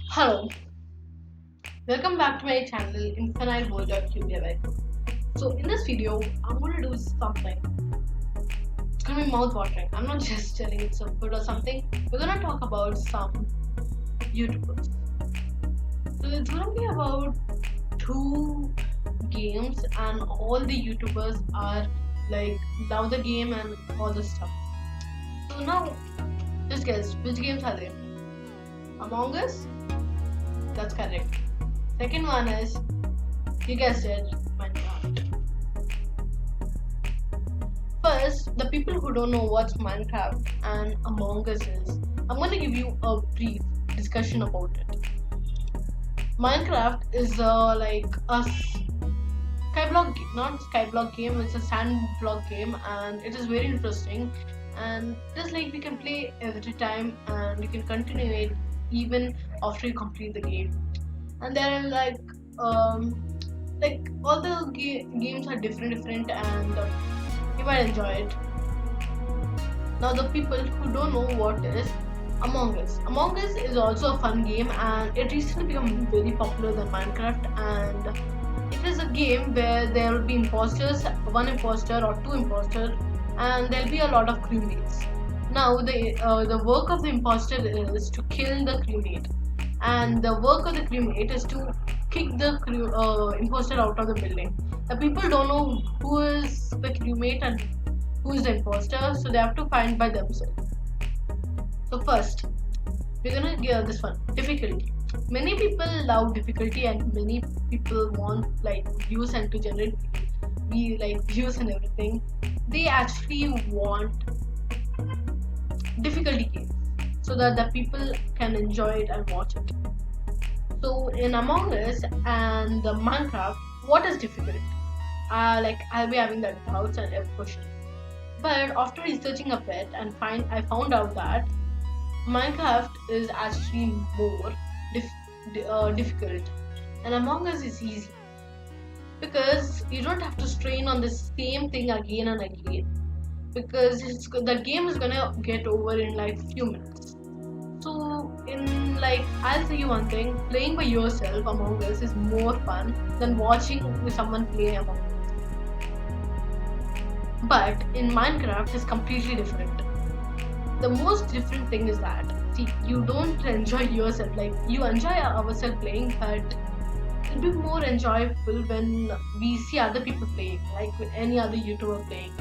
Hello, welcome back to my channel Infinite World of QDevice. So in this video, I'm gonna do something. It's gonna be mouth watering. I'm not just telling it's a food or something. We're gonna talk about some YouTubers. So it's gonna be about two games, and all the YouTubers are like love the game and all this stuff. So now, just guess which games are they? Among Us? That's correct. Second one is, you guessed it, Minecraft. First, the people who don't know what Minecraft and Among Us is, I'm going to give you a brief discussion about it. Minecraft is like a skyblock, not skyblock game, it's a sand block game, and it is very interesting. And just like we can play every time, and you can continue it even after you complete the game. And there are like all the games are different, and you might enjoy it. Now the people who don't know what is Among Us. Among Us is also a fun game, and it recently become very popular than Minecraft. And it is a game where there will be imposters, one imposter or two imposters, and there'll be a lot of crewmates. Now the work of the imposter is to kill the crewmate, and the work of the crewmate is to kick the imposter out of the building. The people don't know who is the crewmate and who is the imposter, so they have to find by themselves. So first, we're gonna give this one difficulty. Many people love difficulty, and many people want like views and to generate views and everything. They actually want difficulty games so that the people can enjoy it and watch it. So in Among Us and the Minecraft, what is difficult? I'll be having that doubts and question. But after researching a bit and I found out that Minecraft is actually more difficult, and Among Us is easy because you don't have to strain on the same thing again and again, because the game is gonna get over in like few minutes. So in I'll tell you one thing, playing by yourself Among Us is more fun than watching someone play Among Us. But in Minecraft is completely different. The most different thing is that, see, you don't enjoy yourself, like you enjoy ourselves playing, but it'll be more enjoyable when we see other people playing, like with any other YouTuber playing,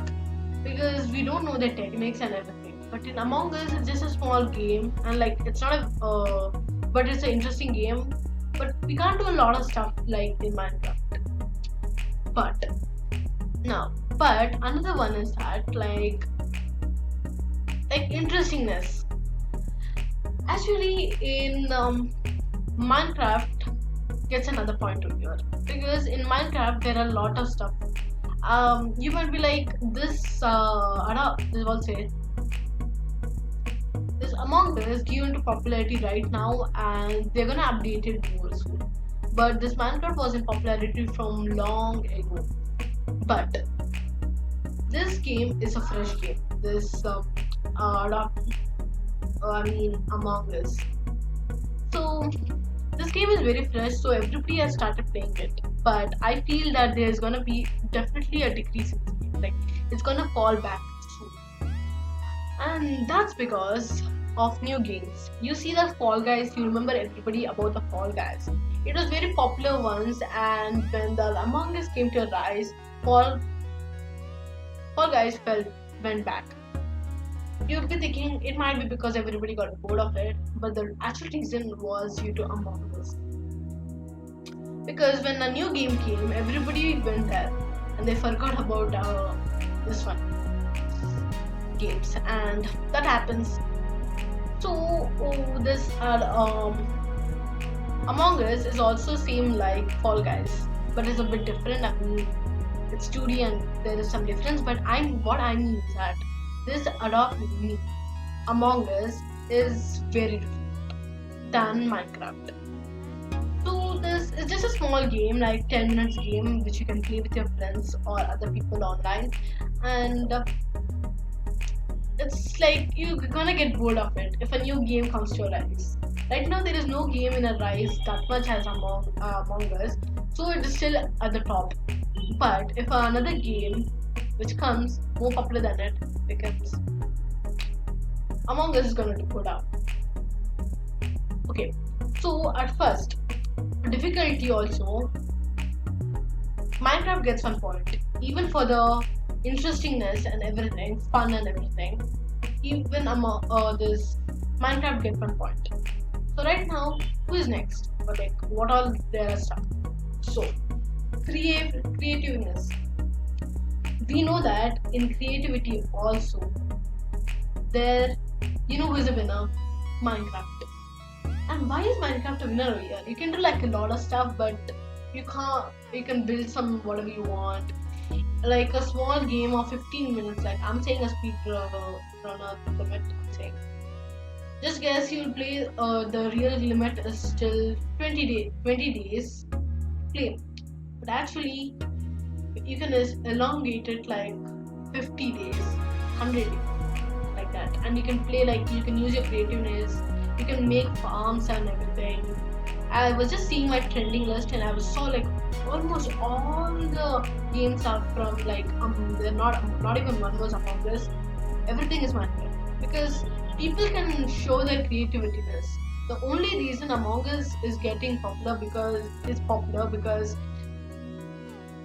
because we don't know their techniques and everything. But in Among Us, it's just a small game, and like it's not a, but it's an interesting game. But we can't do a lot of stuff like in Minecraft. But but another one is that interestingness. Actually, in Minecraft gets another point of view, because in Minecraft there are a lot of stuff. You might be like this. I don't. This will say this Among Us given to popularity right now, and they're gonna update it more soon. But this Minecraft was in popularity from long ago. But this game is a fresh game. This Among Us. So this game is very fresh, so everybody has started playing it. But I feel that there's gonna be definitely a decrease in this game. Like it's gonna fall back soon, and that's because of new games. You see the Fall Guys. You remember everybody about the Fall Guys. It was very popular once, and when the Among Us came to rise, Fall Guys went back. You'd be thinking it might be because everybody got bored of it, but the actual reason was due to Among Us. Because when a new game came, everybody went there and they forgot about this one games, and that happens. So this Among Us is also same like Fall Guys, but it's a bit different. I mean, it's 2D and there is some difference. But what I mean is that this Adopt Me Among Us is very different than Minecraft. So this is just a small game, like 10 minutes game, which you can play with your friends or other people online, and it's like you're gonna get bored of it if a new game comes to your eyes. Right now, there is no game in a rise that much as Among Us, so it is still at the top. But if another game which comes more popular than it becomes, Among Us is going to go down. Okay, so at first, difficulty also, Minecraft gets one point. Even for the interestingness and everything, fun and everything, even among this Minecraft gets one point. So right now, who is next? Or like, what all there are stuff? So, creativeness. We know that in creativity also, there, you know who is a winner? Minecraft. And why is Minecraft a winner over here? You can do like a lot of stuff, but you can't. You can build some whatever you want. Like a small game of 15 minutes. Like I'm saying, a speed runner limit. I'm saying. Just guess you'll play. The real limit is still 20 days. Play, but actually you can elongate it like 50 days, 100 days, like that, and you can play like you can use your creativeness. You can make farms and everything. I was just seeing my trending list and I was saw like almost all the games are from like they're not even one was Among Us. Everything is Minecraft because people can show their creativeness. The only reason Among Us is getting popular because it's popular because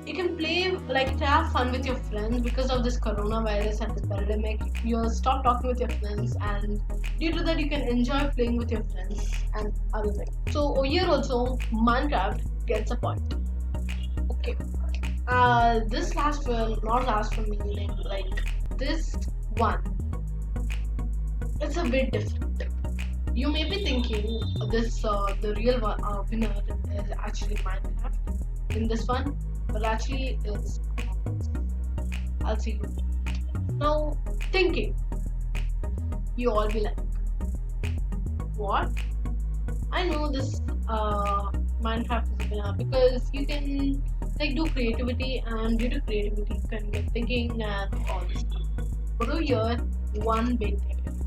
you can play like to have fun with your friends because of this coronavirus and this pandemic. You stop talking with your friends, and due to that, you can enjoy playing with your friends and other things. So here also, Minecraft gets a point. Okay, this last for not last for me. Like this one, it's a bit different. You may be thinking this the real winner is actually Minecraft in this one, but actually it's I'll see you. Now thinking, you all be like, what? I know this Minecraft is a winner because you can like do creativity and due to creativity you can get thinking and all this stuff. But over here, one big thing is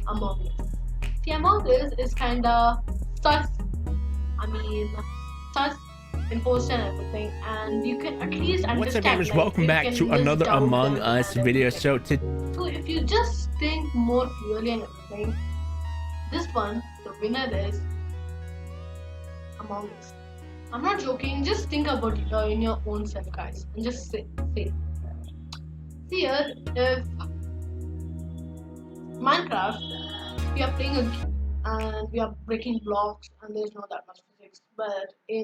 Among Us. See, Among Us is kinda sus. I mean, sus, imposed and everything, and you can at least What's up, understand gamers? like Welcome you back can to just another doubt Among them Us and video. everything. So So if you just think more clearly and everything, this one, the winner is Among Us. I'm not joking. Just think about it in your own self, guys, and just say. See here, if Minecraft, we are playing a game and we are breaking blocks and there's not that much physics, but in